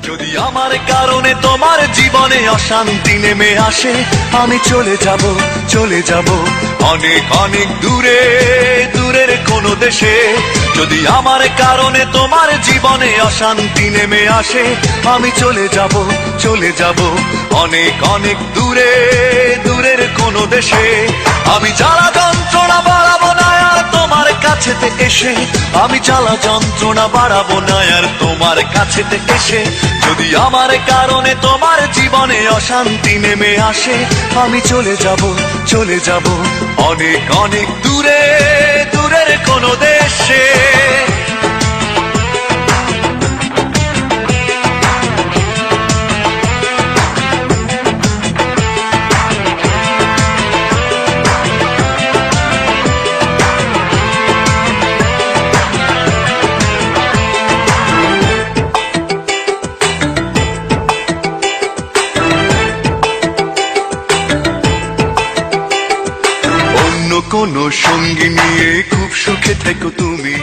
যদি আমার কারণে তোমার জীবনে অশান্তি নেমে আসে, আমি চলে যাব, চলে যাব অনেক অনেক দূরে, দূরের কোনো দেশে। যদি আমার কারণে তোমার জীবনে অশান্তি নেমে আসে, আমি চলে যাব, চলে যাব অনেক অনেক দূরে, দূরের কোনো দেশে। আমি জ্বালা যন্ত্রণা বাড়াবো না আর তোমার কাছেতে এসে, আমি জ্বালা যন্ত্রণা বাড়াবো না আর তোমার কাছেতে এসে। যদি আমার কারণে তোমার জীবনে অশান্তি নেমে আসে, আমি চলে যাব, চলে যাব অনেক অনেক দূরে, দূরের কোনো দেশে। কোনো সঙ্গী নিয়ে খুব সুখে থেকো তুমি।